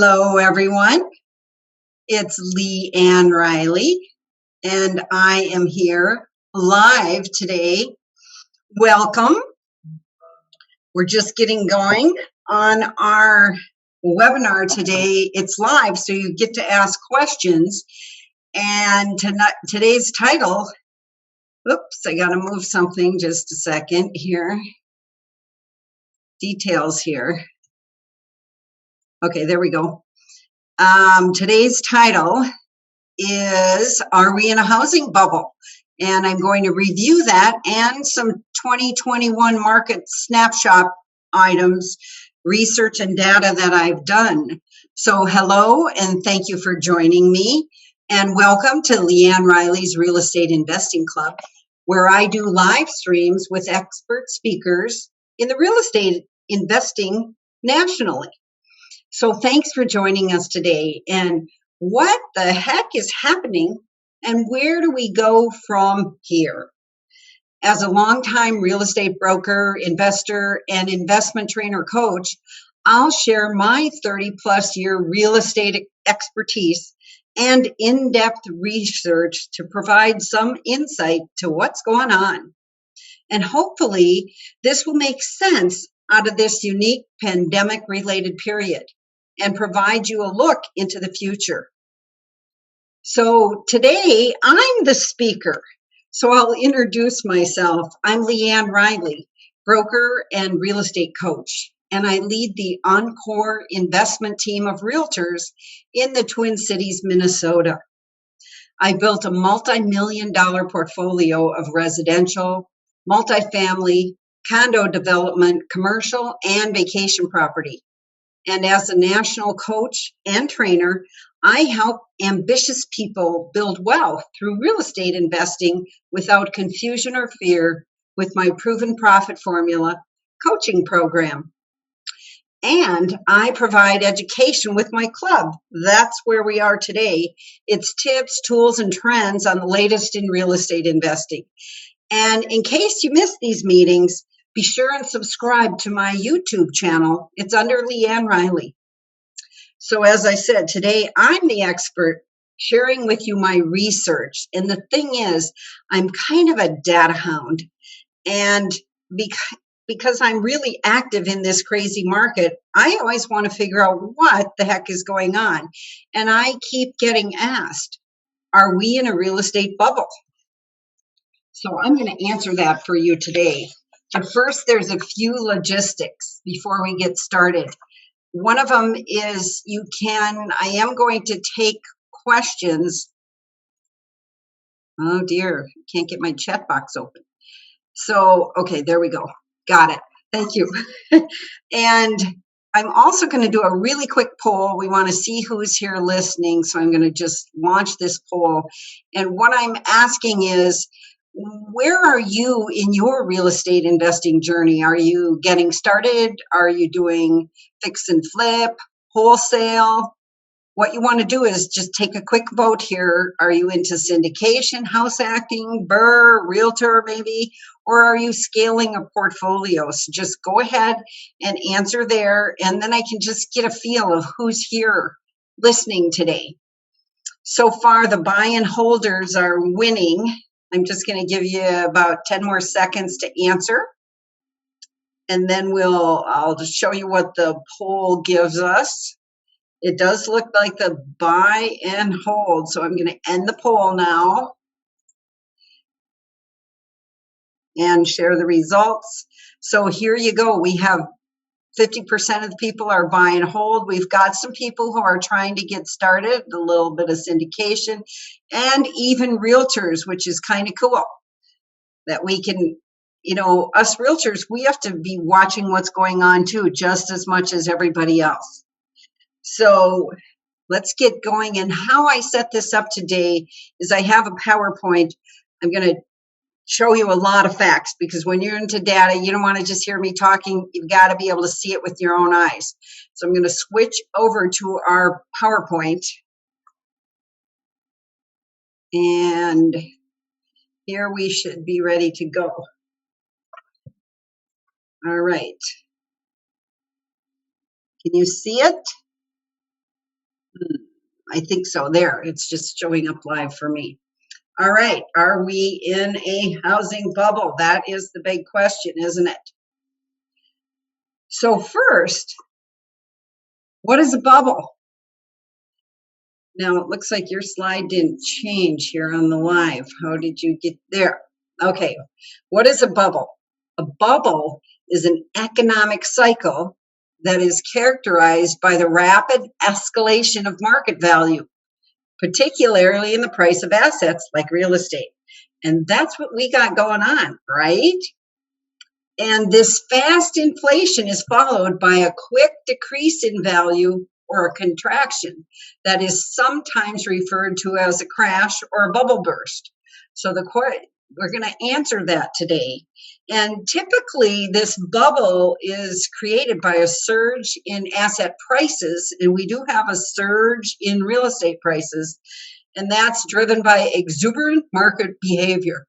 Hello, everyone. It's LeAnn Riley, and I am here live today. Welcome. We're just getting going on our webinar today. It's live, so you get to ask questions. And today's title, oops, I got to move something just a second here. Details here. Okay, there we go. Today's title is, Are We in a Housing Bubble? And I'm going to review that and some 2021 market snapshot items, research and data that I've done. So hello, and thank you for joining me. And welcome to LeAnn Riley's Real Estate Investing Club, where I do live streams with expert speakers in the real estate investing nationally. So thanks for joining us today. And what the heck is happening and where do we go from here? As a longtime real estate broker, investor, and investment trainer coach, I'll share my 30-plus year real estate expertise and in-depth research to provide some insight to what's going on. And hopefully this will make sense out of this unique pandemic-related period and provide you a look into the future. So today I'm the speaker. So I'll introduce myself. I'm LeAnn Riley, broker and real estate coach, and I lead the Encore investment team of realtors in the Twin Cities, Minnesota. I built a multi-million-dollar portfolio of residential, multifamily, condo development, commercial, and vacation property. And as a national coach and trainer, I help ambitious people build wealth through real estate investing without confusion or fear with my proven profit formula coaching program. And I provide education with my club. That's where we are today. It's tips, tools, and trends on the latest in real estate investing. And in case you missed these meetings, be sure and subscribe to my YouTube channel. It's under LeAnn Riley. So as I said, today I'm the expert sharing with you my research. And the thing is, I'm kind of a data hound. And because I'm really active in this crazy market, I always want to figure out what the heck is going on. And I keep getting asked, are we in a real estate bubble? So I'm going to answer that for you today. But first, there's a few logistics before we get started. One of them is I am going to take questions. Oh dear, can't get my chat box open. So, okay, there we go. Got it. Thank you. And I'm also going to do a really quick poll. We want to see who's here listening. So I'm going to just launch this poll. And what I'm asking is, where are you in your real estate investing journey? Are you getting started? Are you doing fix and flip, wholesale? What you want to do is just take a quick vote here. Are you into syndication, house acting, BRRRR, realtor maybe? Or are you scaling a portfolio? So just go ahead and answer there. And then I can just get a feel of who's here listening today. So far, the buy and holders are winning. I'm just going to give you about 10 more seconds to answer. And then I'll just show you what the poll gives us. It does look like the buy and hold. So I'm going to end the poll now and share the results. So here you go. We have 50% of the people are buy and hold. We've got some people who are trying to get started, a little bit of syndication, and even realtors, which is kind of cool that we can, us realtors, we have to be watching what's going on too, just as much as everybody else. So let's get going. And how I set this up today is I have a PowerPoint. I'm going to show you a lot of facts because when you're into data, you don't want to just hear me talking. You've got to be able to see it with your own eyes. So I'm going to switch over to our PowerPoint. And here we should be ready to go. All right. Can you see it? I think so. There, it's just showing up live for me. All right. Are we in a housing bubble? That is the big question, isn't it? So first, what is a bubble? Now, it looks like your slide didn't change here on the live. How did you get there? Okay. What is a bubble? A bubble is an economic cycle that is characterized by the rapid escalation of market value, particularly in the price of assets like real estate. And that's what we got going on, right? And this fast inflation is followed by a quick decrease in value or a contraction that is sometimes referred to as a crash or a bubble burst. So we're going to answer that today. And typically this bubble is created by a surge in asset prices, and we do have a surge in real estate prices, and that's driven by exuberant market behavior.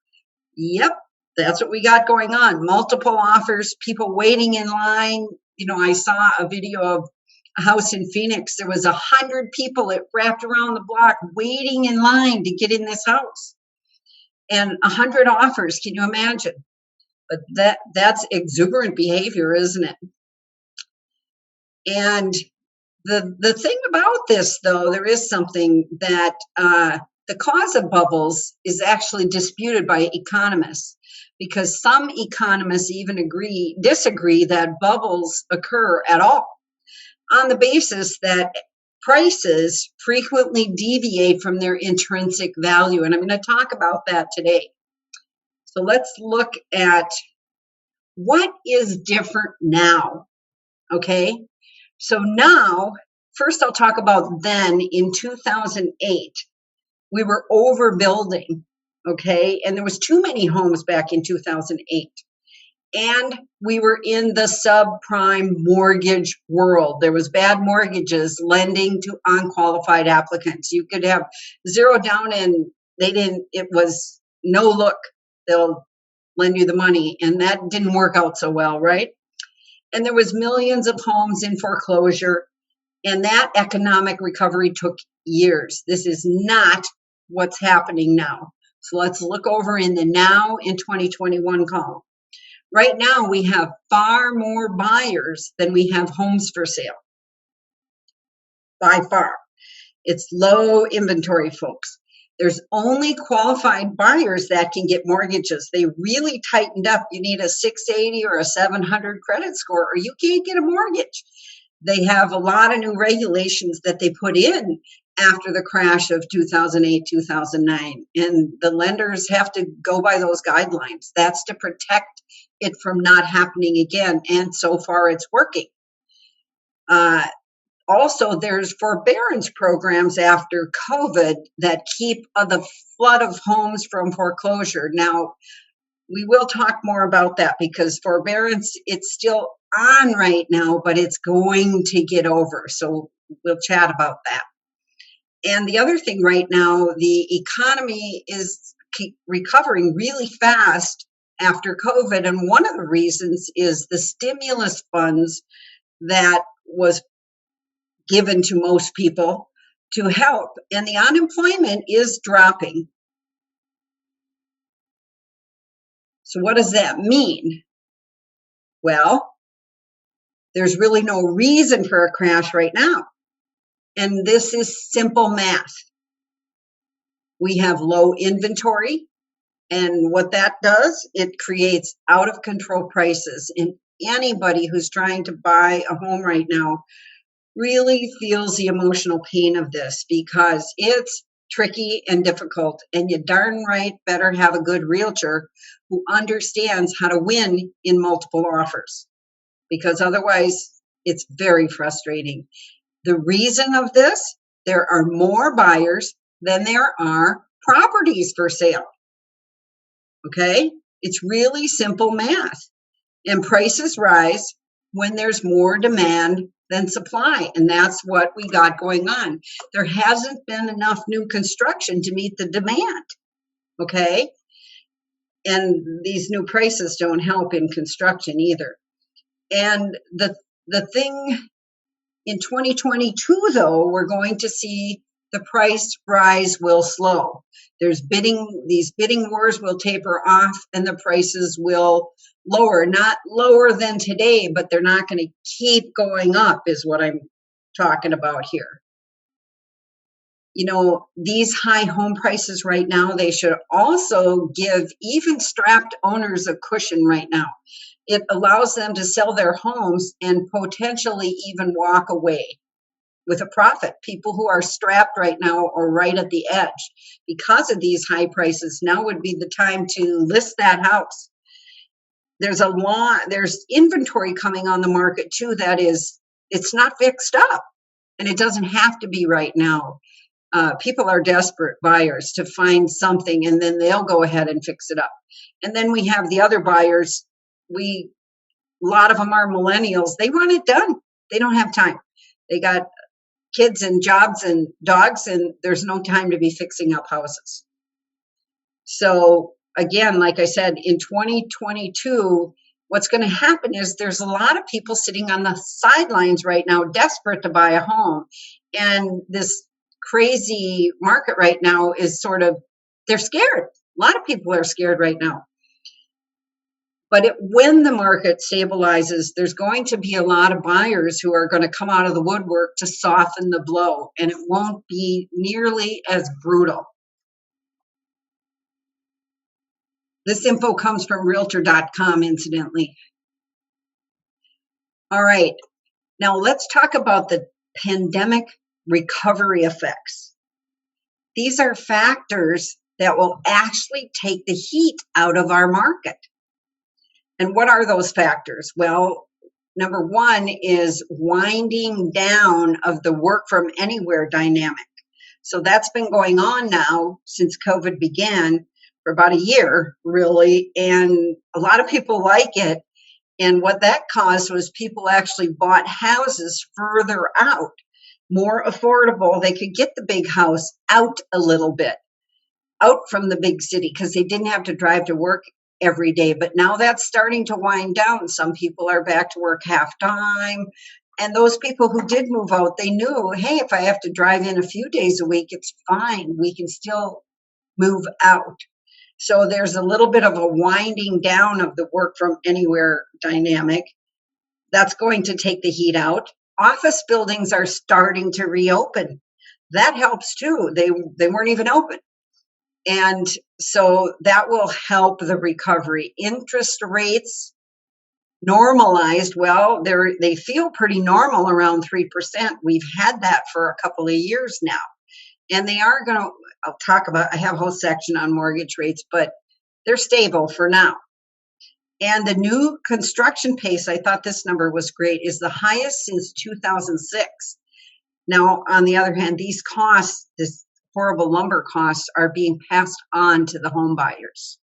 Yep, that's what we got going on. Multiple offers, people waiting in line. You know, I saw a video of a house in Phoenix. There was 100 people that wrapped around the block waiting in line to get in this house. And 100 offers, can you imagine? But that's exuberant behavior, isn't it? And the thing about this, though, there is something that the cause of bubbles is actually disputed by economists, because some economists even disagree that bubbles occur at all, on the basis that prices frequently deviate from their intrinsic value. And I'm going to talk about that today. So let's look at what is different now. Okay. So now, first I'll talk about then in 2008. We were overbuilding, okay? And there was too many homes back in 2008. And we were in the subprime mortgage world. There was bad mortgages lending to unqualified applicants. You could have zero down and it was no look, they'll lend you the money. And that didn't work out so well, right? And there was millions of homes in foreclosure, and that economic recovery took years. This is not what's happening now. So let's look over in the now in 2021 column. Right now, we have far more buyers than we have homes for sale. By far. It's low inventory, folks. There's only qualified buyers that can get mortgages. They really tightened up. You need a 680 or a 700 credit score, or you can't get a mortgage. They have a lot of new regulations that they put in after the crash of 2008, 2009. And the lenders have to go by those guidelines. That's to protect it from not happening again. And so far, it's working. Also, there's forbearance programs after COVID that keep the flood of homes from foreclosure. Now, we will talk more about that, because forbearance, it's still on right now, but it's going to get over. So we'll chat about that. And the other thing right now, the economy is recovering really fast after COVID. And one of the reasons is the stimulus funds that was given to most people to help, and the unemployment is dropping. So what does that mean? Well, there's really no reason for a crash right now. And this is simple math. We have low inventory, and what that does, it creates out of control prices. And anybody who's trying to buy a home right now really feels the emotional pain of this, because it's tricky and difficult, and you darn right better have a good realtor who understands how to win in multiple offers, because otherwise it's very frustrating. The reason of this, there are more buyers than there are properties for sale. Okay? It's really simple math. And prices rise when there's more demand than supply. And that's what we got going on. There hasn't been enough new construction to meet the demand. Okay? And these new prices don't help in construction either. And the thing In 2022, though, we're going to see the price rise will slow. These bidding wars will taper off and the prices will lower, not lower than today, but they're not going to keep going up is what I'm talking about here. You know, these high home prices right now, they should also give even strapped owners a cushion right now. It allows them to sell their homes and potentially even walk away with a profit. People who are strapped right now are right at the edge. Because of these high prices, now would be the time to list that house. There's inventory coming on the market too that it's not fixed up, and it doesn't have to be right now. People are desperate buyers to find something, and then they'll go ahead and fix it up. And then we have the other buyers. A lot of them are millennials. They want it done. They don't have time. They got kids and jobs and dogs, and there's no time to be fixing up houses. So again, like I said, in 2022, what's going to happen is there's a lot of people sitting on the sidelines right now, desperate to buy a home. And this crazy market right now is they're scared. A lot of people are scared right now. But when the market stabilizes, there's going to be a lot of buyers who are going to come out of the woodwork to soften the blow, and it won't be nearly as brutal. This info comes from Realtor.com, incidentally. All right, now let's talk about the pandemic recovery effects. These are factors that will actually take the heat out of our market. And what are those factors? Well, number one is winding down of the work from anywhere dynamic. So that's been going on now since COVID began for about a year, really. And a lot of people like it. And what that caused was people actually bought houses further out, more affordable. They could get the big house out a little bit, out from the big city, because they didn't have to drive to work every day. But now that's starting to wind down. Some people are back to work half time. And those people who did move out, they knew, hey, if I have to drive in a few days a week, it's fine. We can still move out. So there's a little bit of a winding down of the work from anywhere dynamic. That's going to take the heat out. Office buildings are starting to reopen. That helps too. They weren't even open. And so that will help the recovery. Interest rates normalized. Well, they feel pretty normal around 3%. We've had that for a couple of years now. And they are going to, I have a whole section on mortgage rates, but they're stable for now. And the new construction pace, I thought this number was great, is the highest since 2006. Now, on the other hand, these costs, this horrible lumber costs, are being passed on to the home buyers.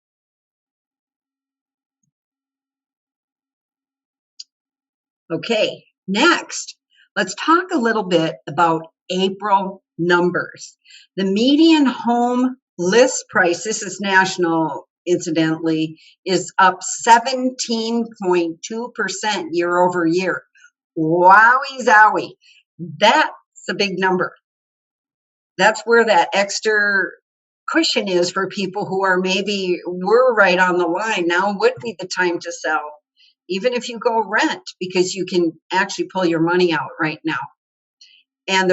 Okay, next, let's talk a little bit about April numbers. The median home list price, this is national incidentally, is up 17.2% year over year. Wowie zowie. That's a big number. That's where that extra cushion is for people who are maybe were right on the line. Now would be the time to sell, even if you go rent, because you can actually pull your money out right now. And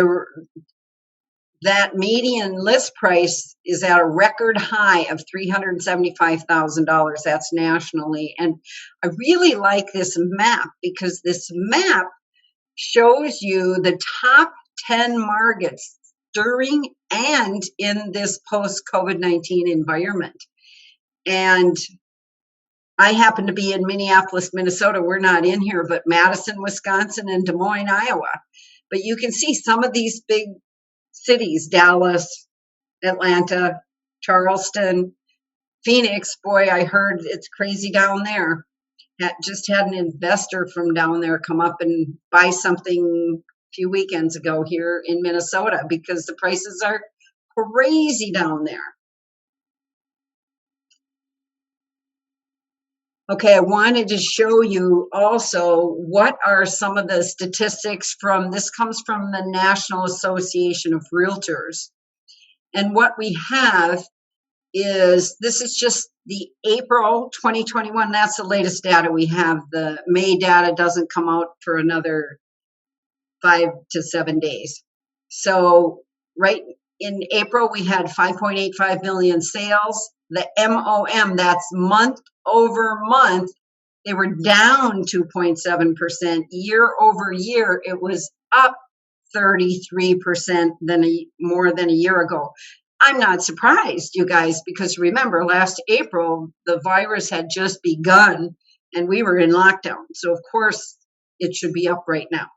that median list price is at a record high of $375,000. That's nationally. And I really like this map because this map shows you the top 10 markets during and in this post-COVID-19 environment. And I happen to be in Minneapolis, Minnesota. We're not in here, but Madison, Wisconsin, and Des Moines, Iowa. But you can see some of these big cities, Dallas, Atlanta, Charleston, Phoenix. Boy, I heard it's crazy down there. Just had an investor from down there come up and buy something a few weekends ago here in Minnesota because the prices are crazy down there. Okay, I wanted to show you also what are some of the statistics from, this comes from the National Association of Realtors. And what we have is, this is just the April 2021, that's the latest data we have. The May data doesn't come out for another 5 to 7 days. So right in April, we had 5.85 million sales. The MOM, that's month over month, they were down 2.7%. Year over year, it was up 33% more than a year ago. I'm not surprised, you guys, because remember, last April, the virus had just begun and we were in lockdown. So, of course, it should be up right now.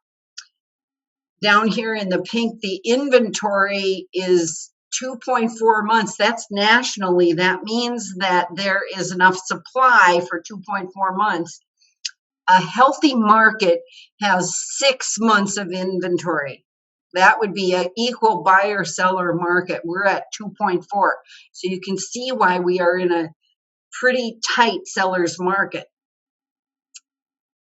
Down here in the pink, the inventory is 2.4 months. That's nationally. That means that there is enough supply for 2.4 months. A healthy market has 6 months of inventory. That would be an equal buyer-seller market. We're at 2.4. So you can see why we are in a pretty tight seller's market.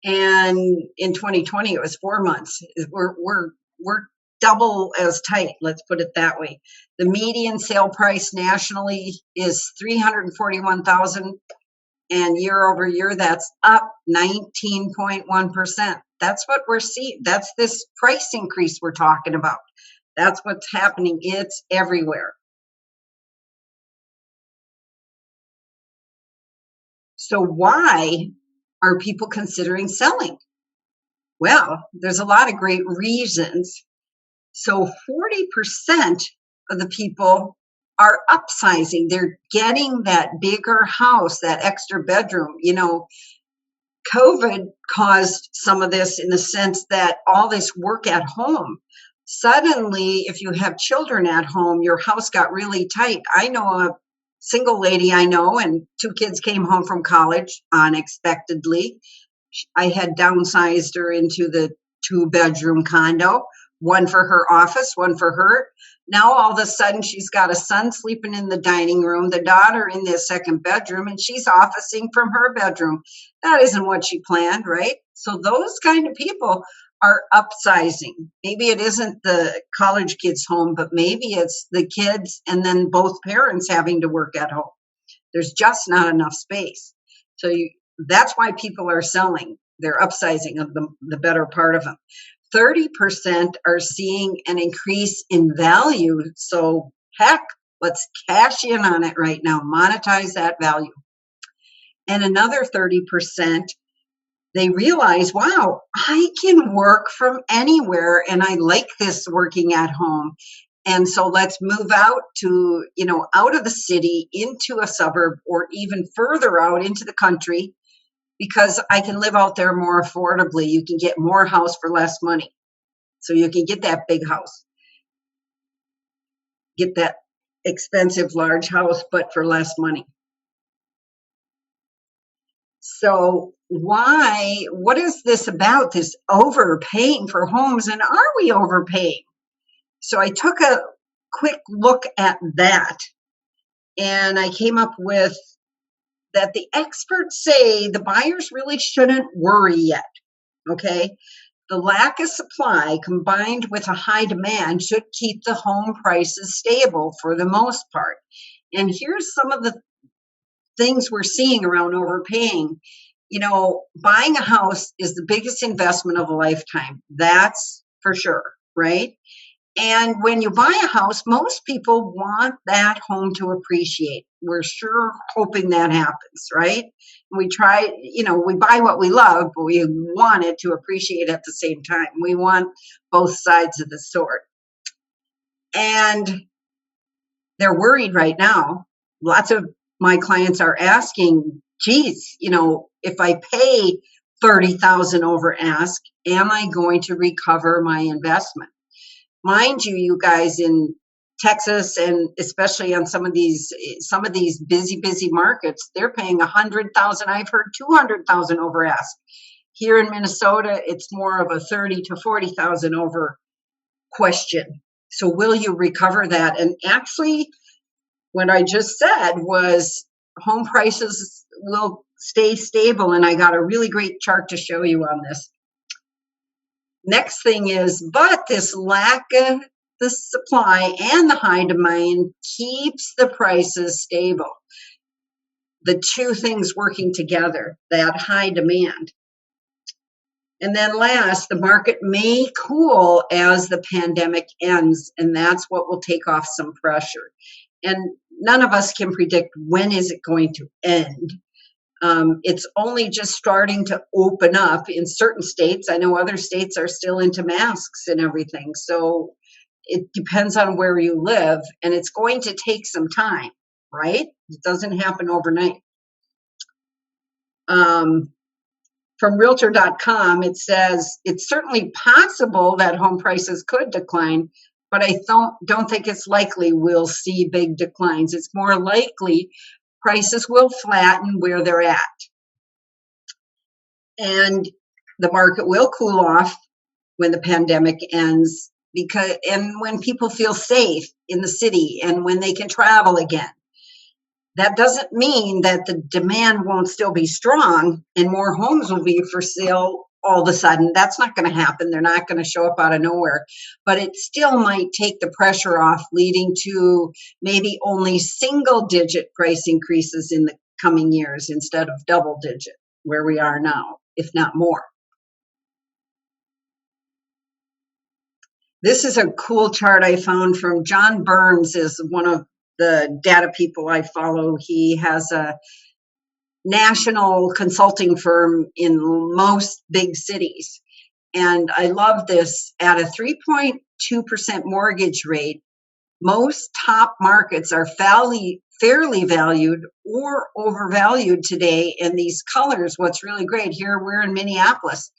And in 2020, it was 4 months. We're double as tight, let's put it that way. The median sale price nationally is $341,000, and year over year, that's up 19.1%. That's what we're seeing. That's this price increase we're talking about. That's what's happening. It's everywhere. So why are people considering selling? Well, there's a lot of great reasons. So 40% of the people are upsizing. They're getting that bigger house, that extra bedroom. You know, COVID caused some of this in the sense that all this work at home. Suddenly, if you have children at home, your house got really tight. I know a single lady I know, and 2 kids came home from college unexpectedly. I had downsized her into the 2-bedroom condo, one for her office, one for her. Now all of a sudden she's got a son sleeping in the dining room, the daughter in the 2nd bedroom, and she's officing from her bedroom. That isn't what she planned, right? So those kind of people are upsizing. Maybe it isn't the college kids' home, but maybe it's the kids and then both parents having to work at home. There's just not enough space. So that's why people are selling. They're upsizing of the better part of them. 30% are seeing an increase in value. So heck, let's cash in on it right now, monetize that value. And another 30%, they realize, wow, I can work from anywhere and I like this working at home. And so let's move out to, out of the city into a suburb or even further out into the country, because I can live out there more affordably. You can get more house for less money. So you can get that big house, get that expensive large house, but for less money. So what is this about, this overpaying for homes, and are we overpaying? So I took a quick look at that, and I came up with that the experts say the buyers really shouldn't worry yet, okay? The lack of supply combined with a high demand should keep the home prices stable for the most part. And here's some of the things we're seeing around overpaying. Buying a house is the biggest investment of a lifetime. That's for sure, right? And when you buy a house, most people want that home to appreciate. We're sure hoping that happens, right? We try, we buy what we love, but we want it to appreciate at the same time. We want both sides of the sword. And they're worried right now. Lots of my clients are asking, geez, if I pay $30,000 over ask, am I going to recover my investment? Mind you, you guys, in Texas and especially on some of these busy markets, they're paying $100,000. I've heard $200,000 over ask. Here in Minnesota, it's more of a $30,000 to $40,000 over question. So will you recover that? And actually, what I just said was home prices will stay stable, and I got a really great chart to show you on this. Next thing is, but this lack of the supply and the high demand keeps the prices stable. The two things working together, that high demand. And then last, the market may cool as the pandemic ends, and that's what will take off some pressure. And none of us can predict when is it going to end. It's only just starting to open up in certain states. I know other states are still into masks and everything. So it depends on where you live, and it's going to take some time, right? It doesn't happen overnight. From Realtor.com, it says it's certainly possible that home prices could decline, but I don't think it's likely we'll see big declines. It's more likely prices will flatten where they're at. And the market will cool off when the pandemic ends, and when people feel safe in the city and when they can travel again. That doesn't mean that the demand won't still be strong and more homes will be for sale all of a sudden. That's not going to happen. They're not going to show up out of nowhere. But it still might take the pressure off, leading to maybe only single-digit price increases in the coming years instead of double-digit, where we are now, if not more. This is a cool chart I found from John Burns, is one of the data people I follow. He has a national consulting firm in most big cities. And I love this. At a 3.2% mortgage rate, most top markets are fairly valued or overvalued today. And these colors, what's really great here, we're in Minneapolis.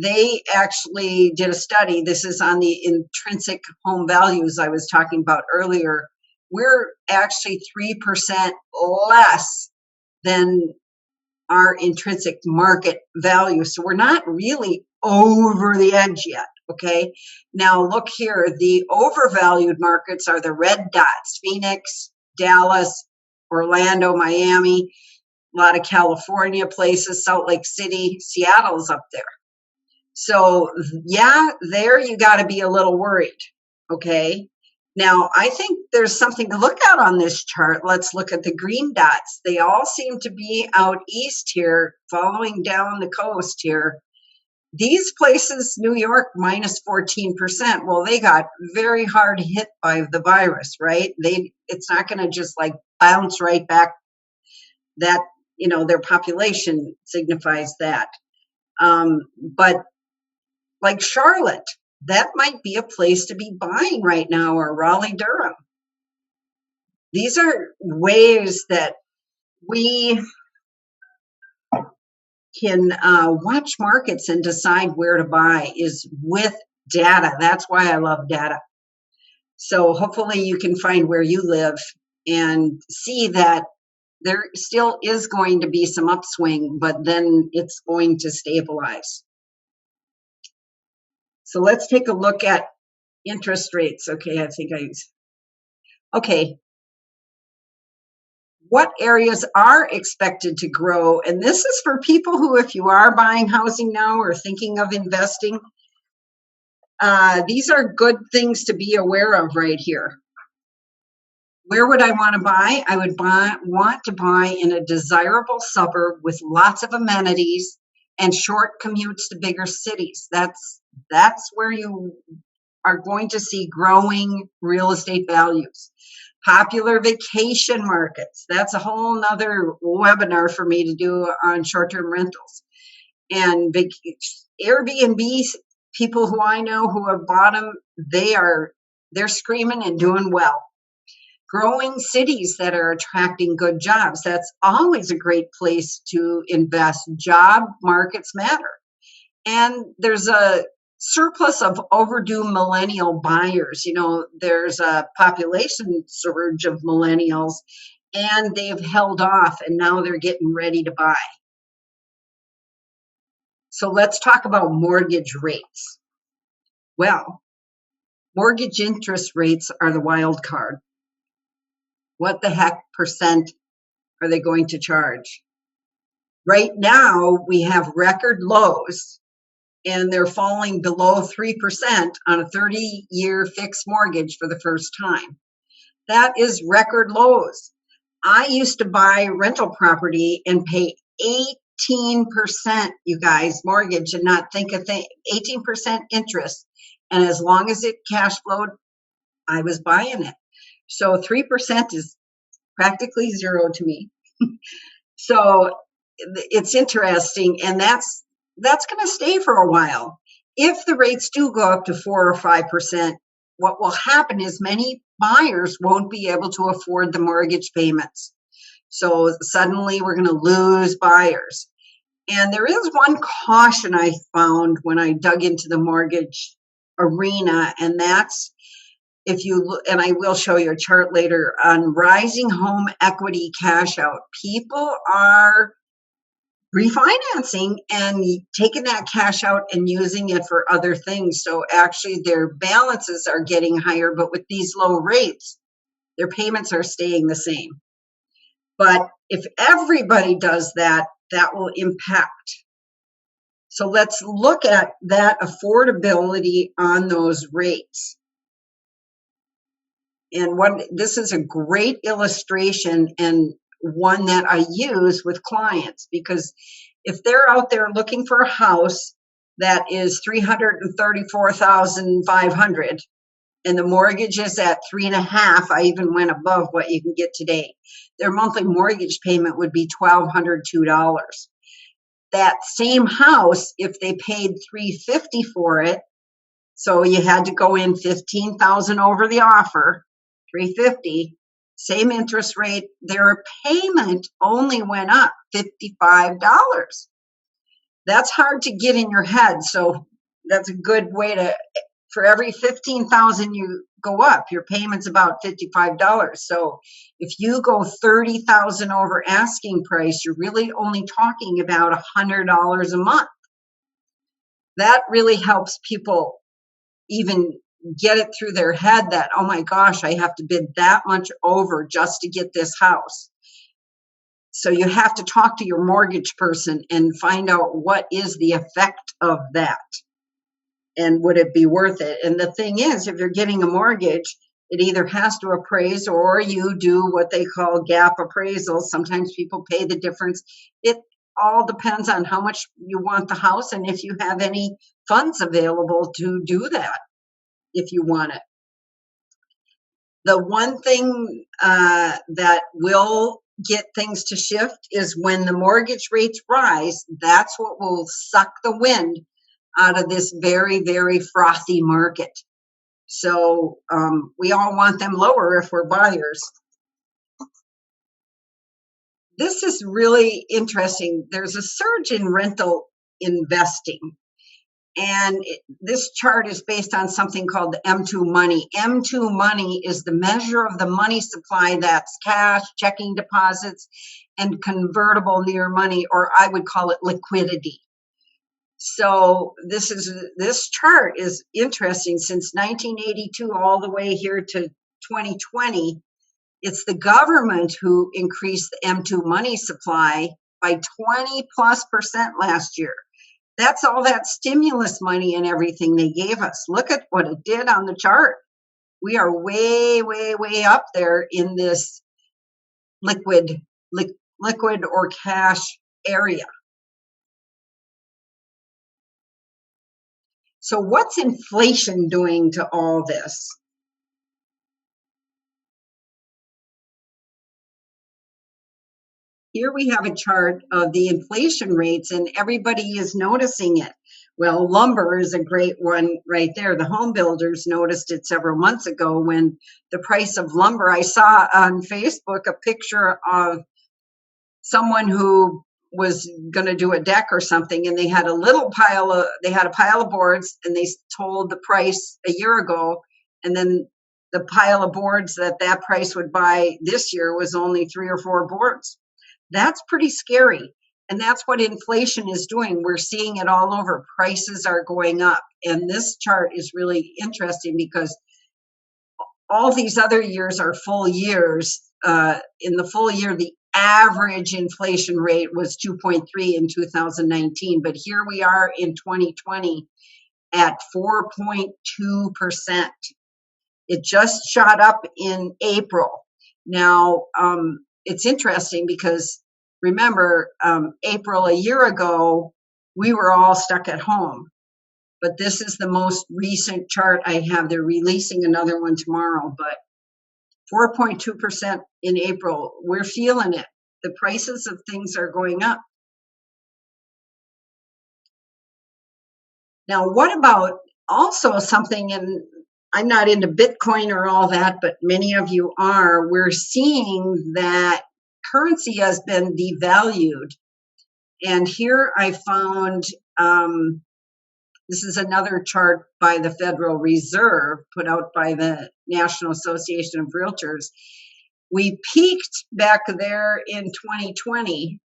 They actually did a study. This is on the intrinsic home values I was talking about earlier. We're actually 3% less than our intrinsic market value. So we're not really over the edge yet, okay? Now look here, the overvalued markets are the red dots: Phoenix, Dallas, Orlando, Miami, a lot of California places, Salt Lake City, Seattle's up there. So yeah, there you got to be a little worried, okay? Now, I think there's something to look at on this chart. Let's look at the green dots. They all seem to be out east here, following down the coast here. These places, New York, minus 14%. Well, they got very hard hit by the virus, right? It's not going to just like bounce right back. That, their population signifies that. But like Charlotte, that might be a place to be buying right now, or Raleigh, Durham. These are ways that we can watch markets and decide where to buy, is with data. That's why I love data. So hopefully you can find where you live and see that there still is going to be some upswing, but then it's going to stabilize. So let's take a look at interest rates. Okay. What areas are expected to grow? And this is for people who, if you are buying housing now or thinking of investing, these are good things to be aware of right here. Where would I want to buy? I would want to buy in a desirable suburb with lots of amenities and short commutes to bigger cities. That's where you are going to see growing real estate values. Popular vacation markets. That's a whole nother webinar for me to do on short-term rentals. And Airbnb, people who I know who have bought them, they're screaming and doing well. Growing cities that are attracting good jobs. That's always a great place to invest. Job markets matter. And there's a surplus of overdue millennial buyers. There's a population surge of millennials, and they've held off, and now they're getting ready to buy. So let's talk about mortgage rates. Well, mortgage interest rates are the wild card. What the heck percent are they going to charge? Right now, we have record lows, and they're falling below 3% on a 30-year fixed mortgage for the first time. That is record lows. I used to buy rental property and pay 18%, you guys, mortgage, and not think a thing, 18% interest. And as long as it cash flowed, I was buying it. So 3% is practically zero to me. So it's interesting, and that's going to stay for a while. If the rates do go up to 4 or 5%, what will happen is many buyers won't be able to afford the mortgage payments. So suddenly we're going to lose buyers. And there is one caution I found when I dug into the mortgage arena, and that's if you look, and I will show you a chart later on rising home equity cash out. People are refinancing and taking that cash out and using it for other things. So actually their balances are getting higher, but with these low rates, their payments are staying the same. But if everybody does that, that will impact. So let's look at that affordability on those rates. And this is a great illustration and one that I use with clients, because if they're out there looking for a house that is $334,500 and the mortgage is at 3.5, I even went above what you can get today, their monthly mortgage payment would be $1,202. That same house, if they paid $350 for it, so you had to go in $15,000 over the offer, $350, same interest rate, their payment only went up $55. That's hard to get in your head. So that's a good way to, for every $15,000 you go up, your payment's about $55. So if you go $30,000 over asking price, you're really only talking about $100 a month. That really helps people even get it through their head that, oh my gosh, I have to bid that much over just to get this house. So you have to talk to your mortgage person and find out what is the effect of that and would it be worth it. And the thing is, if you're getting a mortgage, it either has to appraise or you do what they call gap appraisals. Sometimes people pay the difference. It all depends on how much you want the house and if you have any funds available to do that if you want it. The one thing that will get things to shift is when the mortgage rates rise. That's what will suck the wind out of this very, very frothy market. So we all want them lower if we're buyers. This is really interesting. There's a surge in rental investing. And this chart is based on something called the M2 money. M2 money is the measure of the money supply that's cash, checking deposits, and convertible near money, or I would call it liquidity. So this chart is interesting. Since 1982 all the way here to 2020, it's the government who increased the M2 money supply by 20+% last year. That's all that stimulus money and everything they gave us. Look at what it did on the chart. We are way, way, way up there in this liquid or cash area. So what's inflation doing to all this? Here we have a chart of the inflation rates, and everybody is noticing it. Well, lumber is a great one right there. The home builders noticed it several months ago when the price of lumber, I saw on Facebook a picture of someone who was going to do a deck or something, and they had a pile of boards, and they told the price a year ago, and then the pile of boards that price would buy this year was only 3 or 4 boards. That's pretty scary. And that's what inflation is doing. We're seeing it all over. Prices are going up. And this chart is really interesting because all these other years are full years. In the full year, the average inflation rate was 2.3 in 2019, but here we are in 2020 at 4.2%. It just shot up in April. Now, it's interesting because remember, April a year ago, we were all stuck at home. But this is the most recent chart I have. They're releasing another one tomorrow, but 4.2% in April. We're feeling it. The prices of things are going up. Now, what about also something, and I'm not into Bitcoin or all that, but many of you are, we're seeing that currency has been devalued. And here I found, this is another chart by the Federal Reserve put out by the National Association of Realtors. We peaked back there in 2020,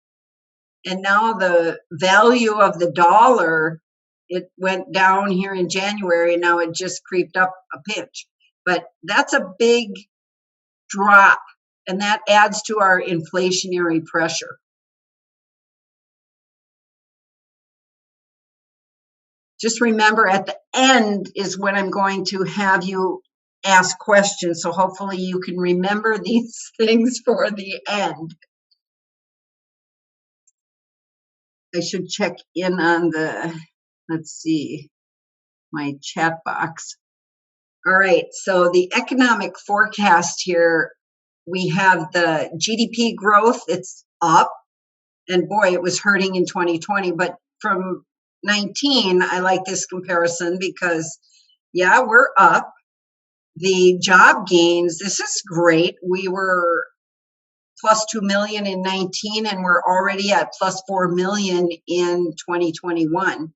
and now the value of the dollar, it went down here in January, and now it just creeped up a pinch. But that's a big drop, and that adds to our inflationary pressure. Just remember, at the end is when I'm going to have you ask questions. So hopefully you can remember these things for the end. I should check in on the, let's see, my chat box. All right, so the economic forecast here, we have the GDP growth, it's up. And boy, it was hurting in 2020, but from 19, I like this comparison because, yeah, we're up. The job gains, this is great. We were plus 2 million in 19, and we're already at plus 4 million in 2021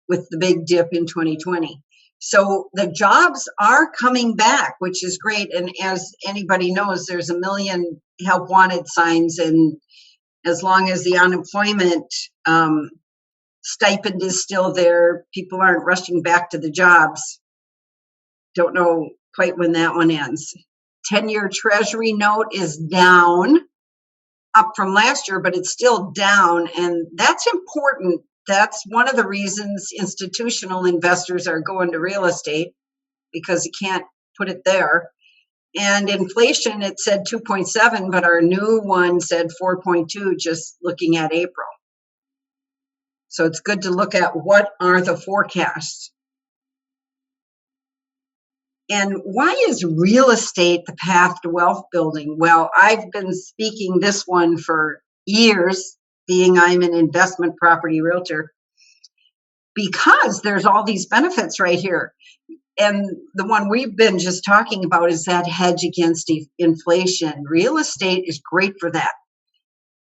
with the big dip in 2020. So the jobs are coming back, which is great. And as anybody knows, there's a million help wanted signs, and as long as the unemployment stipend is still there, people aren't rushing back to the jobs. Don't know quite when that one ends. 10-year Treasury note is down, up from last year, but it's still down, and that's important. That's one of the reasons institutional investors are going to real estate, because you can't put it there. And inflation, it said 2.7, but our new one said 4.2, just looking at April. So it's good to look at what are the forecasts. And why is real estate the path to wealth building? Well, I've been speaking this one for years, being I'm an investment property realtor, because there's all these benefits right here. And the one we've been just talking about is that hedge against inflation. Real estate is great for that.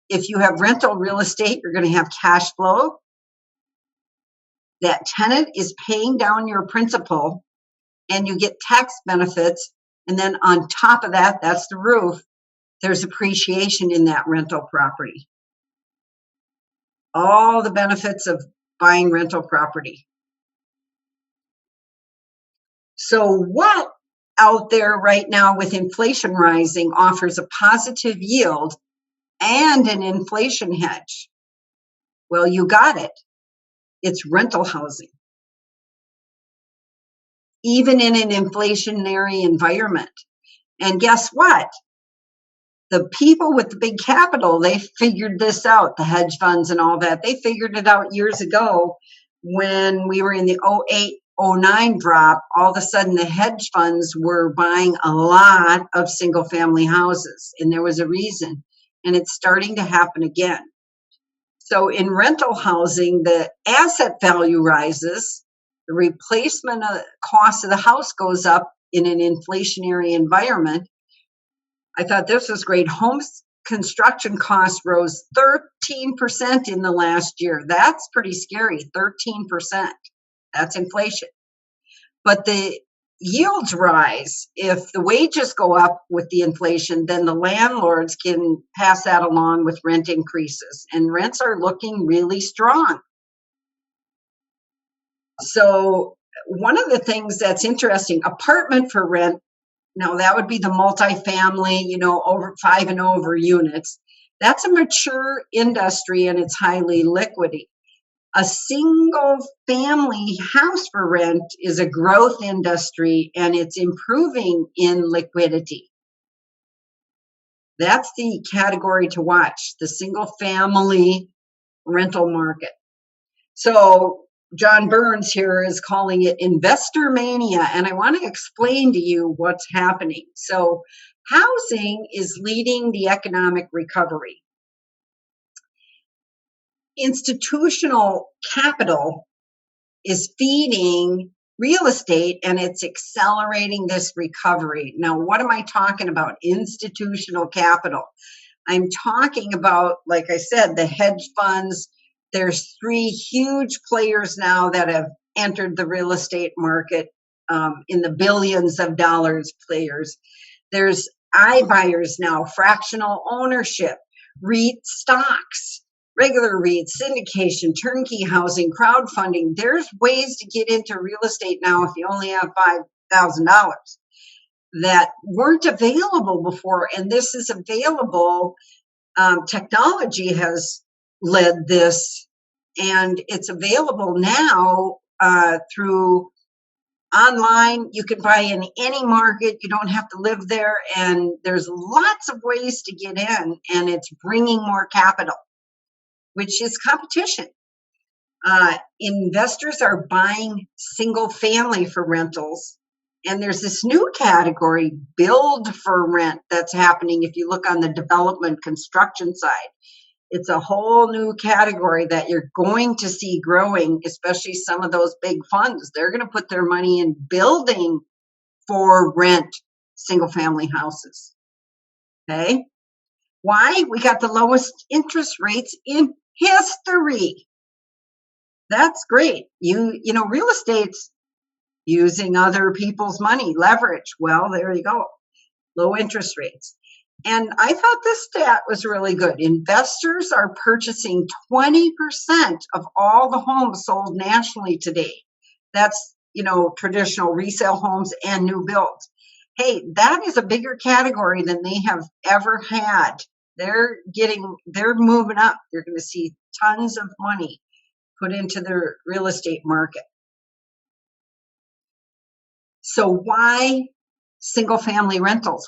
If you have rental real estate, you're going to have cash flow. That tenant is paying down your principal, and you get tax benefits. And then on top of that, that's the roof, there's appreciation in that rental property. All the benefits of buying rental property. So what out there right now with inflation rising offers a positive yield and an inflation hedge? Well, you got it. It's rental housing. Even in an inflationary environment. And guess what? The people with the big capital, they figured this out, the hedge funds and all that. They figured it out years ago when we were in the 08, 09 drop. All of a sudden, the hedge funds were buying a lot of single family houses, and there was a reason. And it's starting to happen again. So in rental housing, the asset value rises, the replacement cost of the house goes up in an inflationary environment. I thought this was great. Home construction costs rose 13% in the last year. That's pretty scary, 13%. That's inflation. But the yields rise. If the wages go up with the inflation, then the landlords can pass that along with rent increases. And rents are looking really strong. So one of the things that's interesting, apartment for rent, now that would be the multifamily, over 5 and over units. That's a mature industry and it's highly liquid. A single family house for rent is a growth industry and it's improving in liquidity. That's the category to watch, the single family rental market. So John Burns here is calling it investor mania, and I want to explain to you what's happening. So housing is leading the economic recovery. Institutional capital is feeding real estate and it's accelerating this recovery. Now, what am I talking about? Institutional capital. I'm talking about, like I said, the hedge funds. There's 3 huge players now that have entered the real estate market, in the billions of dollars players. There's iBuyers now, fractional ownership, REIT stocks, regular REITs, syndication, turnkey housing, crowdfunding. There's ways to get into real estate now if you only have $5,000 that weren't available before. And this is available. Technology has led this, and it's available now through online. You can buy in any market. You don't have to live there. And there's lots of ways to get in, and it's bringing more capital, which is competition. Investors are buying single family for rentals. And there's this new category, build for rent, that's happening. If you look on the development construction side, it's a whole new category that you're going to see growing, especially some of those big funds. They're going to put their money in building for rent single family houses. Okay. Why? We got the lowest interest rates in history. That's great. You know, real estate's using other people's money, leverage. Well, there you go. Low interest rates. And I thought this stat was really good. Investors are purchasing 20% of all the homes sold nationally today. That's, you know, traditional resale homes and new builds. Hey, that is a bigger category than they have ever had. They're moving up. You're going to see tons of money put into the real estate market. So why single family rentals?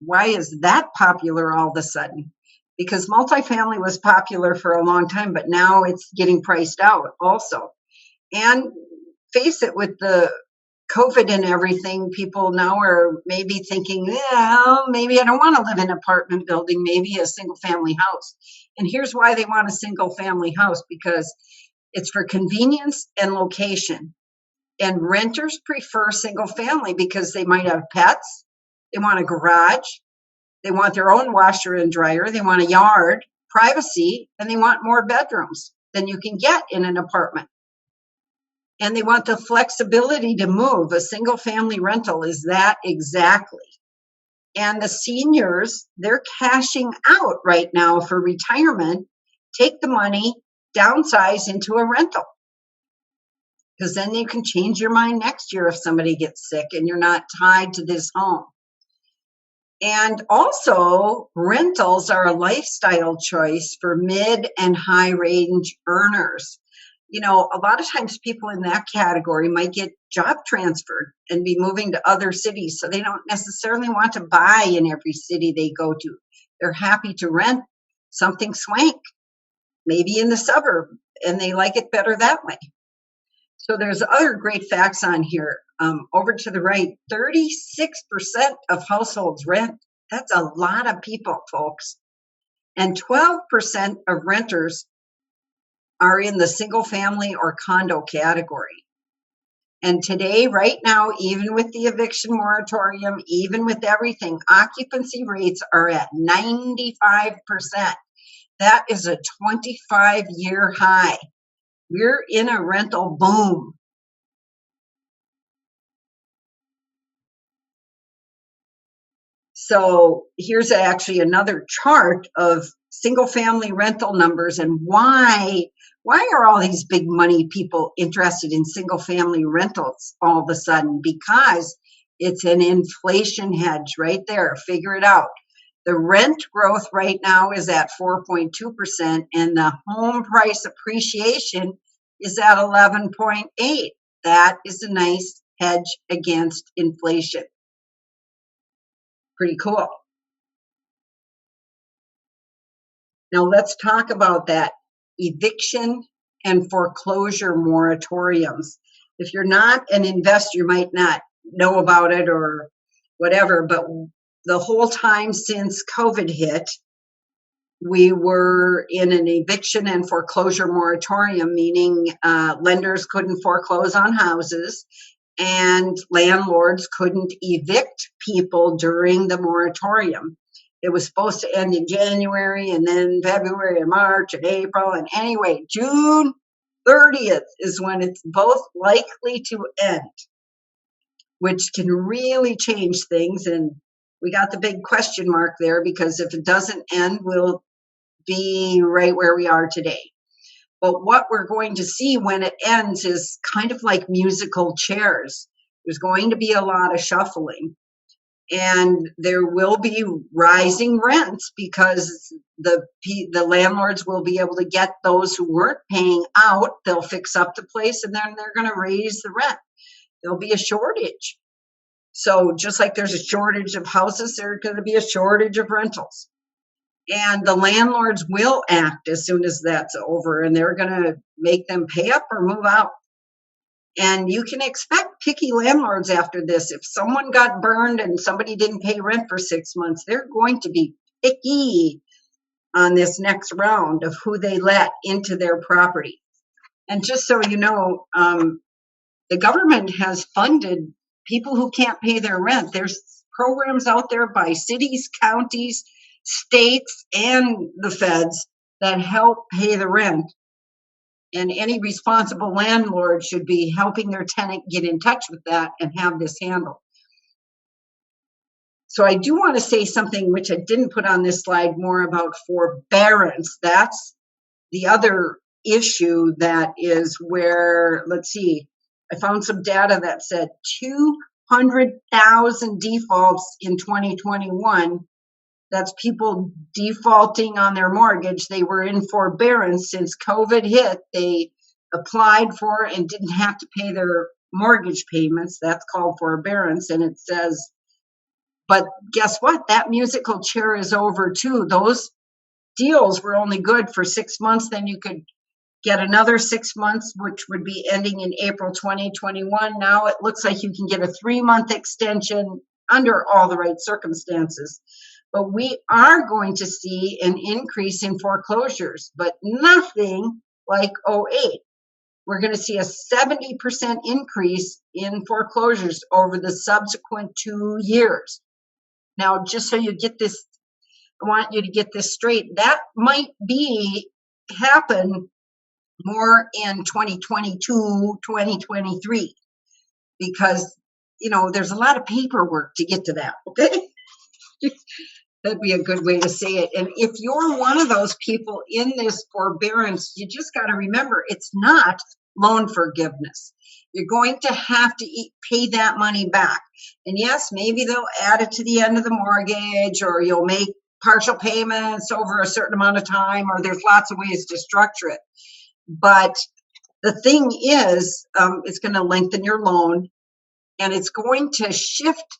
Why is that popular all of a sudden? Because multifamily was popular for a long time, but now it's getting priced out also. And face it, with the COVID and everything, people now are maybe thinking, well, maybe I don't want to live in an apartment building, maybe a single family house. And here's why they want a single family house, because it's for convenience and location. And renters prefer single family because they might have pets, they want a garage, they want their own washer and dryer, they want a yard, privacy, and they want more bedrooms than you can get in an apartment. And they want the flexibility to move. A single family rental is that exactly. And the seniors, they're cashing out right now for retirement. Take the money, downsize into a rental. Because then you can change your mind next year if somebody gets sick and you're not tied to this home. And also, rentals are a lifestyle choice for mid and high range earners. You know, a lot of times people in that category might get job transferred and be moving to other cities. So they don't necessarily want to buy in every city they go to. They're happy to rent something swank, maybe in the suburb, and they like it better that way. So there's other great facts on here. Over to the right, 36% of households rent. That's a lot of people, folks. And 12% of renters are in the single family or condo category. And today, right now, even with the eviction moratorium, even with everything, occupancy rates are at 95%. That is a 25-year high. We're in a rental boom. So here's actually another chart of single family rental numbers and why are all these big money people interested in single family rentals all of a sudden? Because it's an inflation hedge right there. Figure it out. The rent growth right now is at 4.2%, and the home price appreciation is at 11.8%. That is a nice hedge against inflation. Pretty cool. Now let's talk about that eviction and foreclosure moratoriums. If you're not an investor, you might not know about it or whatever, but the whole time since COVID hit, we were in an eviction and foreclosure moratorium, meaning lenders couldn't foreclose on houses and landlords couldn't evict people during the moratorium. It was supposed to end in January and then February and March and April. And anyway, June 30th is when it's both likely to end, which can really change things. And we got the big question mark there, because if it doesn't end, we'll be right where we are today. But what we're going to see when it ends is kind of like musical chairs. There's going to be a lot of shuffling, and there will be rising rents because the landlords will be able to get those who weren't paying out. They'll fix up the place, and then they're going to raise the rent. There'll be a shortage. So just like there's a shortage of houses, there's going to be a shortage of rentals. And the landlords will act as soon as that's over, and they're going to make them pay up or move out. And you can expect picky landlords after this. If someone got burned and somebody didn't pay rent for 6 months, they're going to be picky on this next round of who they let into their property. And just so you know, the government has funded people who can't pay their rent. There's programs out there by cities, counties, states, and the feds that help pay the rent. And any responsible landlord should be helping their tenant get in touch with that and have this handled. So I do want to say something which I didn't put on this slide, more about forbearance. That's the other issue that is where, let's see, I found some data that said 200,000 defaults in 2021. That's people defaulting on their mortgage. They were in forbearance since COVID hit. They applied for and didn't have to pay their mortgage payments. That's called forbearance. And it says, but guess what? That musical chair is over too. Those deals were only good for 6 months. Then you could get another 6 months, which would be ending in April 2021. Now it looks like you can get a 3-month extension under all the right circumstances. But we are going to see an increase in foreclosures, but nothing like 08. We're going to see a 70% increase in foreclosures over the subsequent 2 years. Now, just so you get this, I want you to get this straight. That might happen more in 2022, 2023, because, there's a lot of paperwork to get to that, okay? That'd be a good way to say it. And if you're one of those people in this forbearance, you just got to remember, it's not loan forgiveness. You're going to have to pay that money back. And yes, maybe they'll add it to the end of the mortgage, or you'll make partial payments over a certain amount of time, or there's lots of ways to structure it. But the thing is, it's going to lengthen your loan, and it's going to shift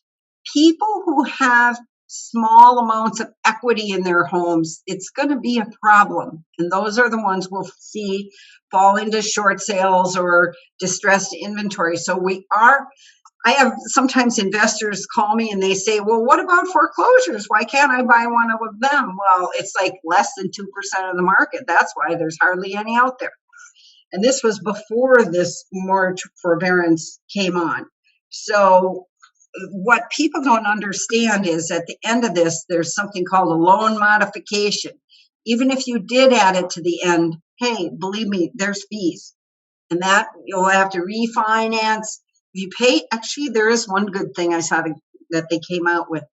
people who have small amounts of equity in their homes. It's going to be a problem. And those are the ones we'll see fall into short sales or distressed inventory. So I have sometimes investors call me and they say, well, what about foreclosures? Why can't I buy one of them? Well, it's like less than 2% of the market. That's why there's hardly any out there. And this was before this forbearance came on. So what people don't understand is at the end of this, there's something called a loan modification. Even if you did add it to the end, hey, believe me, there's fees. And that you'll have to refinance. You pay, actually, there is one good thing I saw that they came out with.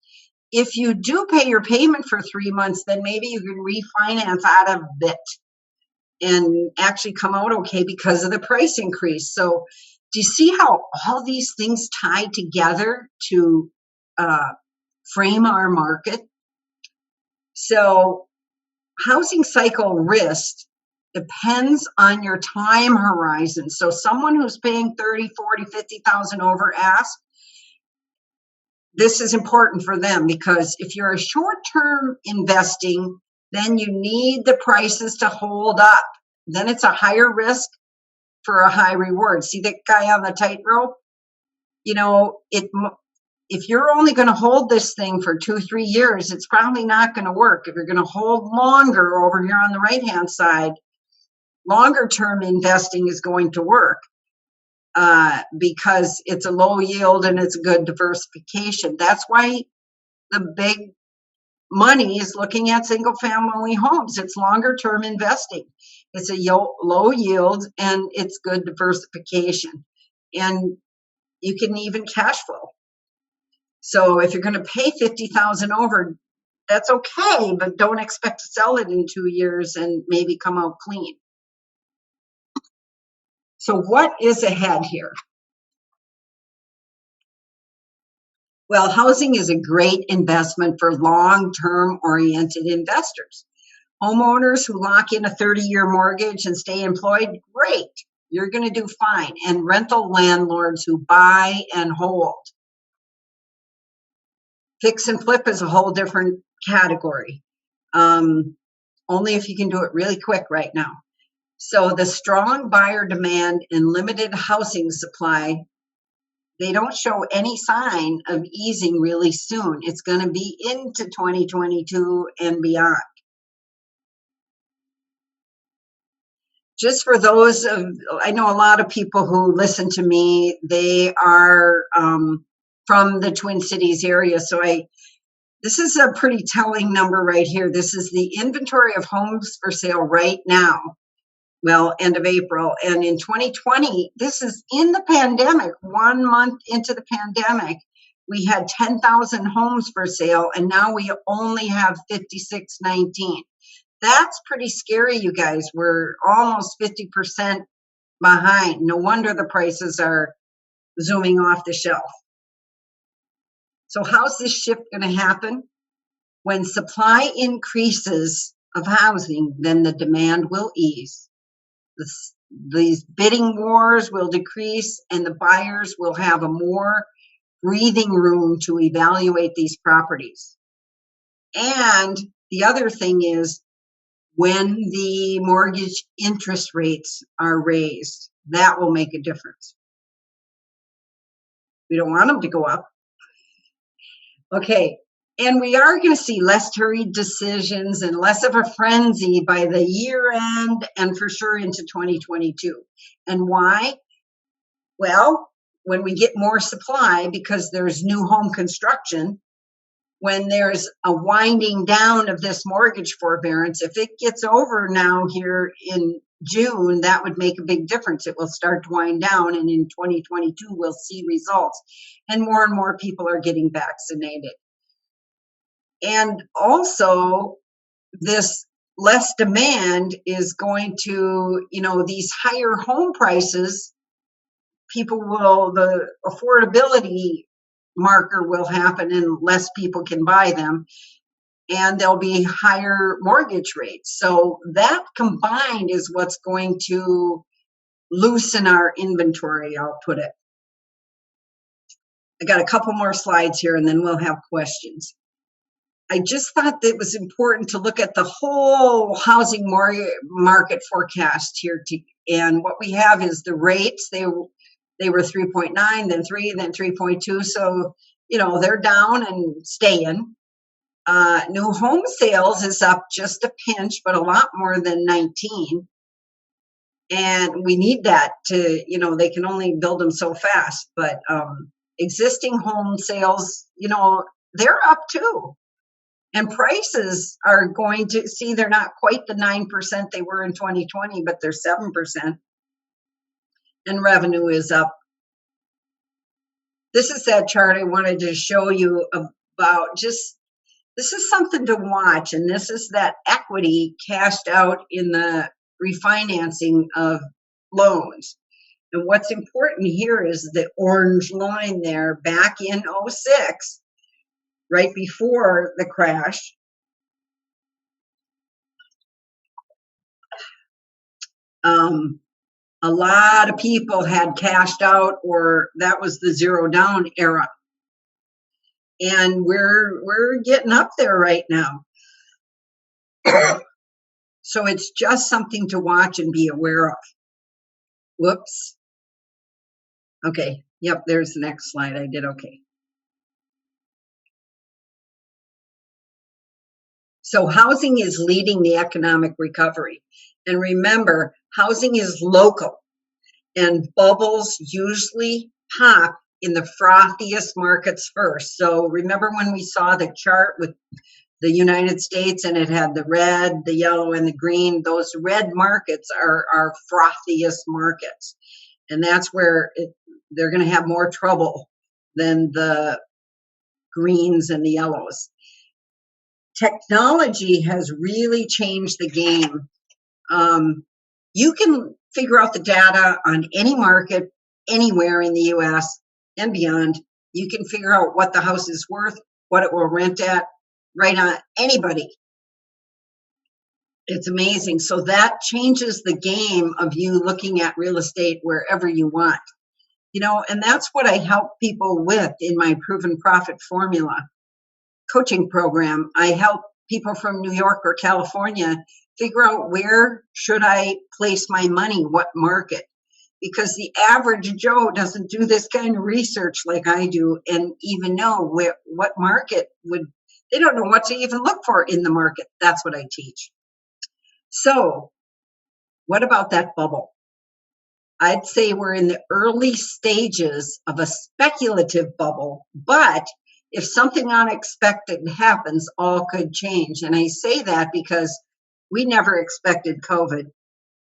If you do pay your payment for 3 months, then maybe you can refinance out of it and actually come out okay because of the price increase. So do you see how all these things tie together to frame our market? So housing cycle risk depends on your time horizon. So someone who's paying 30, 40, 50,000 over ask, this is important for them, because if you're a short-term investing, then you need the prices to hold up. Then it's a higher risk for a high reward. See that guy on the tightrope? You know, if you're only going to hold this thing for 2-3 years, it's probably not going to work. If you're going to hold longer, over here on the right-hand side, longer term investing is going to work, because it's a low yield and it's a good diversification. That's why the big money is looking at single family homes. It's longer term investing. It's a low yield and it's good diversification. And you can even cash flow. So if you're going to pay 50,000 over, that's okay, but don't expect to sell it in 2 years and maybe come out clean. So what is ahead here? Well, housing is a great investment for long-term oriented investors. Homeowners who lock in a 30-year mortgage and stay employed, great. You're going to do fine. And rental landlords who buy and hold. Fix and flip is a whole different category. Only if you can do it really quick right now. So the strong buyer demand and limited housing supply, they don't show any sign of easing really soon. It's going to be into 2022 and beyond. Just for those of, I know a lot of people who listen to me, they are from the Twin Cities area. So this is a pretty telling number right here. This is the inventory of homes for sale right now. Well, end of April. And in 2020, this is in the pandemic, 1 month into the pandemic, we had 10,000 homes for sale, and now we only have 5,619. That's pretty scary, you guys. We're almost 50% behind. No wonder the prices are zooming off the shelf. So how's this shift going to happen? When supply increases of housing, then the demand will ease. These bidding wars will decrease, and the buyers will have a more breathing room to evaluate these properties. And the other thing is, when the mortgage interest rates are raised, that will make a difference. We don't want them to go up. Okay, and we are going to see less hurried decisions and less of a frenzy by the year end and for sure into 2022. And why? Well, when we get more supply, because there's new home construction, when there's a winding down of this mortgage forbearance, if it gets over now here in June, that would make a big difference. It will start to wind down, and in 2022, we'll see results. And more people are getting vaccinated. And also, this less demand is going to, these higher home prices, the affordability marker will happen and less people can buy them, and there'll be higher mortgage rates. So that combined is what's going to loosen our inventory, I'll put it. I got a couple more slides here and then we'll have questions. I just thought that it was important to look at the whole housing market forecast here. And what we have is the rates. They were 3.9, then 3, then 3.2. So, they're down and staying. New home sales is up just a pinch, but a lot more than 19. And we need that to, they can only build them so fast. But existing home sales, they're up too. And prices are going to see, they're not quite the 9% they were in 2020, but they're 7%. And revenue is up. This is that chart I wanted to show you about. This is something to watch. And this is that equity cashed out in the refinancing of loans. And what's important here is the orange line there back in 06, right before the crash. A lot of people had cashed out, or that was the zero down era. And we're getting up there right now. So it's just something to watch and be aware of. Whoops. Okay. Yep, there's the next slide. I did okay. So housing is leading the economic recovery. And remember, housing is local, and bubbles usually pop in the frothiest markets first. So remember when we saw the chart with the United States and it had the red, the yellow, and the green? Those red markets are our frothiest markets. And that's where they're going to have more trouble than the greens and the yellows. Technology has really changed the game. You can figure out the data on any market, anywhere in the US and beyond. You can figure out what the house is worth, what it will rent at, right on anybody. It's amazing. So that changes the game of you looking at real estate wherever you want. And that's what I help people with in my Proven Profit Formula coaching program. I help people from New York or California figure out where should I place my money, what market, because the average Joe doesn't do this kind of research like I do and even know what market they don't know what to even look for in the market. That's what I teach. So what about that bubble? I'd say we're in the early stages of a speculative bubble, but if something unexpected happens, all could change. And I say that because we never expected COVID,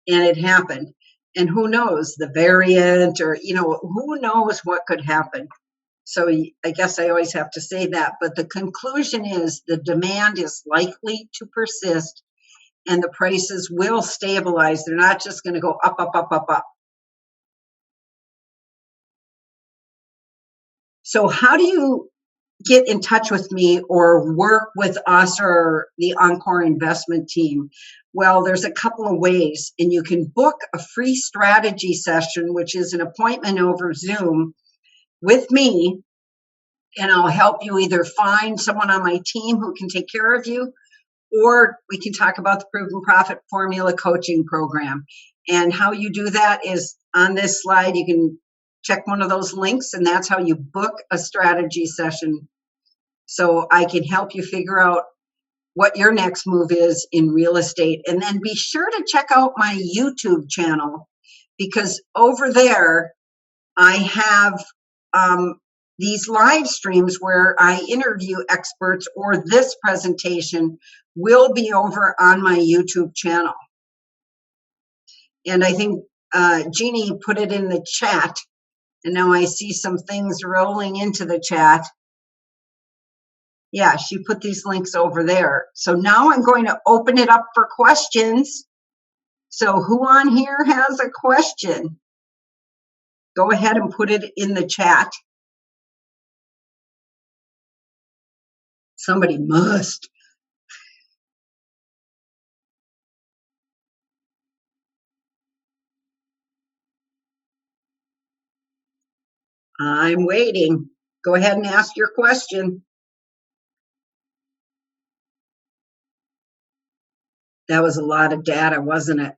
and it happened. And who knows, the variant, or, who knows what could happen. So I guess I always have to say that. But the conclusion is the demand is likely to persist and the prices will stabilize. They're not just going to go up, up, up, up, up. So how do you get in touch with me or work with us or the Encore investment team? Well, there's a couple of ways, and you can book a free strategy session, which is an appointment over Zoom with me, and I'll help you either find someone on my team who can take care of you, or we can talk about the Proven Profit Formula coaching program. And how you do that is on this slide. You can check one of those links, and that's how you book a strategy session. So I can help you figure out what your next move is in real estate. And then be sure to check out my YouTube channel, because over there I have these live streams where I interview experts, or this presentation will be over on my YouTube channel. And I think Jeannie put it in the chat, and now I see some things rolling into the chat. Yeah, she put these links over there. So now I'm going to open it up for questions. So who on here has a question? Go ahead and put it in the chat. Somebody must. I'm waiting. Go ahead and ask your question. That was a lot of data, wasn't it?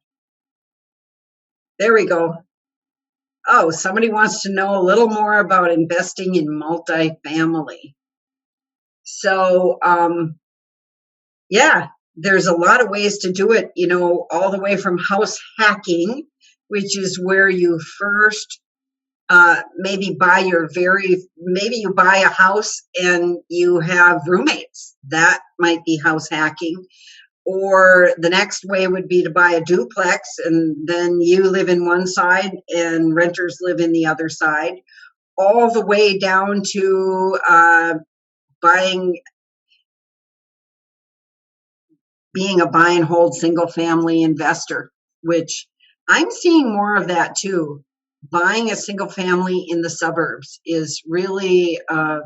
There we go. Oh, somebody wants to know a little more about investing in multifamily. So, yeah, there's a lot of ways to do it, all the way from house hacking, which is where you first maybe you buy a house and you have roommates. That might be house hacking. Or the next way would be to buy a duplex, and then you live in one side and renters live in the other side, all the way down to being a buy and hold single family investor, which I'm seeing more of that too. Buying a single family in the suburbs is really a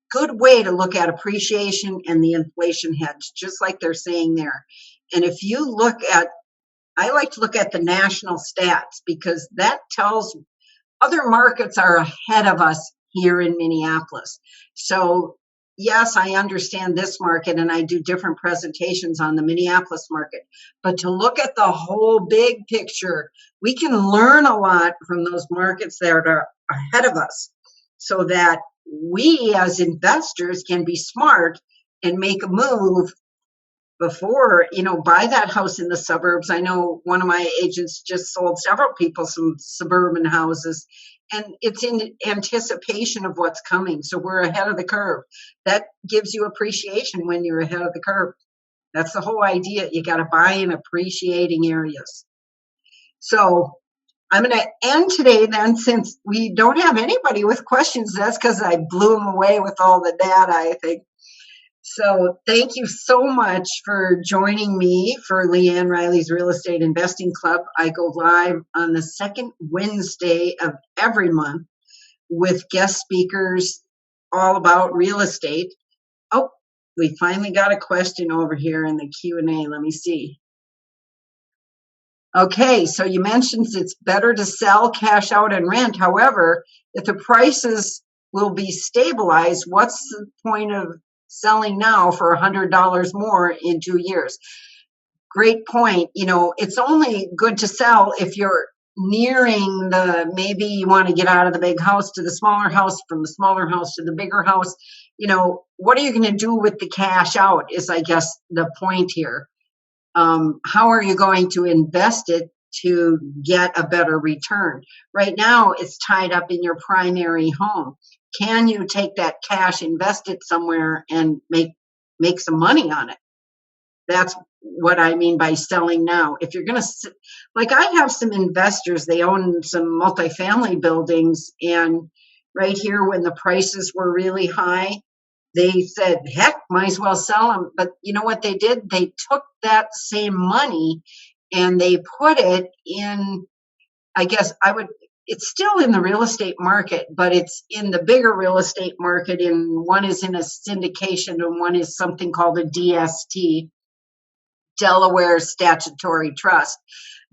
good way to look at appreciation and the inflation hedge, just like they're saying there. And if you look at I like to look at the national stats because that tells other markets are ahead of us here in Minneapolis. So yes, I understand this market and I do different presentations on the Minneapolis market, but to look at the whole big picture, we can learn a lot from those markets that are ahead of us so that we as investors can be smart and make a move before, buy that house in the suburbs. I know one of my agents just sold several people some suburban houses, and it's in anticipation of what's coming. So we're ahead of the curve. That gives you appreciation when you're ahead of the curve. That's the whole idea. You got to buy in appreciating areas. So I'm going to end today then, since we don't have anybody with questions. That's because I blew them away with all the data, I think. So thank you so much for joining me for LeAnn Riley's Real Estate Investing Club. I go live on the second Wednesday of every month with guest speakers all about real estate. Oh, we finally got a question over here in the Q&A. Let me see. Okay, so you mentioned it's better to sell, cash out, and rent. However, if the prices will be stabilized, what's the point of selling now for $100 more in 2 years? Great point. It's only good to sell if you're nearing maybe you want to get out of the big house to the smaller house, from the smaller house to the bigger house. What are you going to do with the cash out is, I guess, the point here. How are you going to invest it to get a better return? Right now, it's tied up in your primary home. Can you take that cash, invest it somewhere, and make some money on it? That's what I mean by selling now. If you're going to, like, I have some investors, they own some multifamily buildings, and right here when the prices were really high, they said, heck, might as well sell them. But you know what they did? They took that same money and they put it in, I guess it's still in the real estate market, but it's in the bigger real estate market. And one is in a syndication and one is something called a DST, Delaware Statutory Trust.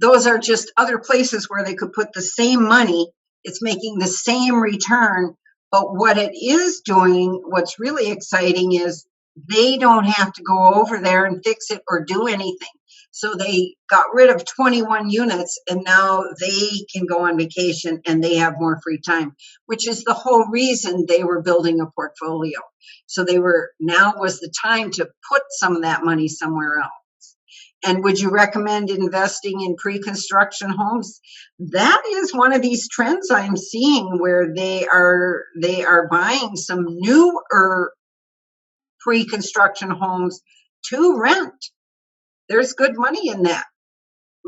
Those are just other places where they could put the same money. It's making the same return. But what it is doing, what's really exciting, is they don't have to go over there and fix it or do anything. So they got rid of 21 units and now they can go on vacation and they have more free time, which is the whole reason they were building a portfolio. So now was the time to put some of that money somewhere else. And would you recommend investing in pre-construction homes? That is one of these trends I'm seeing where they are buying some newer pre-construction homes to rent. There's good money in that.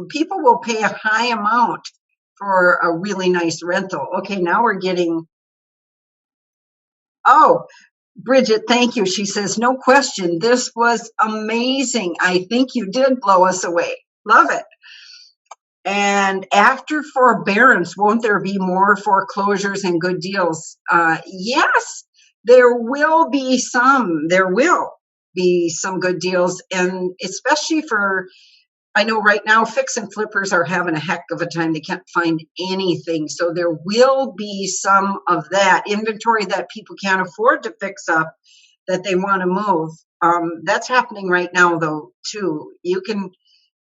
People will pay a high amount for a really nice rental. Okay, now we're getting, Bridget, thank you. She says, no question, this was amazing. I think you did blow us away. Love it. And after forbearance, won't there be more foreclosures and good deals? Yes, there will be some. There will be some good deals. And especially I know right now fix and flippers are having a heck of a time. They can't find anything. So there will be some of that inventory that people can't afford to fix up that they want to move. That's happening right now, though, too.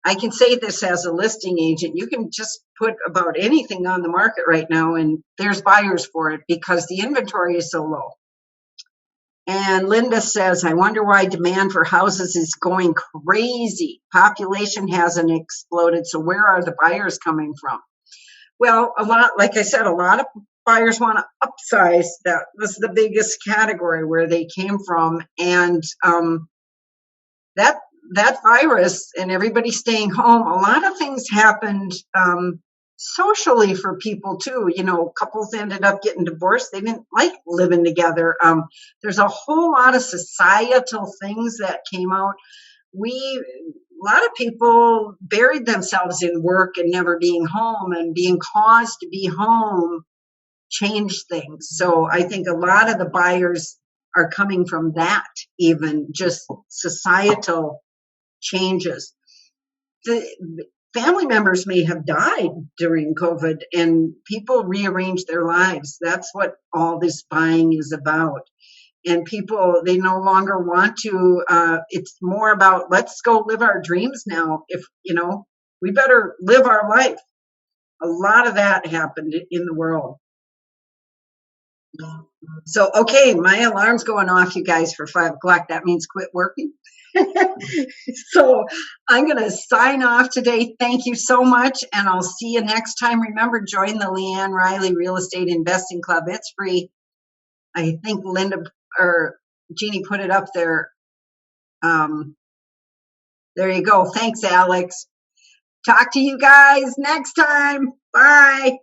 I can say this as a listing agent. You can just put about anything on the market right now, and there's buyers for it because the inventory is so low. And Linda says, I wonder why demand for houses is going crazy. Population hasn't exploded, so where are the buyers coming from? Well, like I said, a lot of buyers want to upsize. That was the biggest category where they came from. And that virus and everybody staying home, a lot of things happened socially for people too. Couples ended up getting divorced. They didn't like living together. There's a whole lot of societal things that came out. A lot of people buried themselves in work and never being home, and being caused to be home changed things. So I think a lot of the buyers are coming from that, even just societal changes. The family members may have died during COVID and people rearrange their lives. That's what all this buying is about. And people, they no longer want to, it's more about let's go live our dreams now. If, we better live our life. A lot of that happened in the world. So, okay, my alarm's going off, you guys, for 5 o'clock. That means quit working. So I'm going to sign off today. Thank you so much, and I'll see you next time. Remember, join the LeAnn Riley Real Estate Investing Club. It's free. I think Linda or Jeannie put it up there. There you go. Thanks, Alex. Talk to you guys next time. Bye.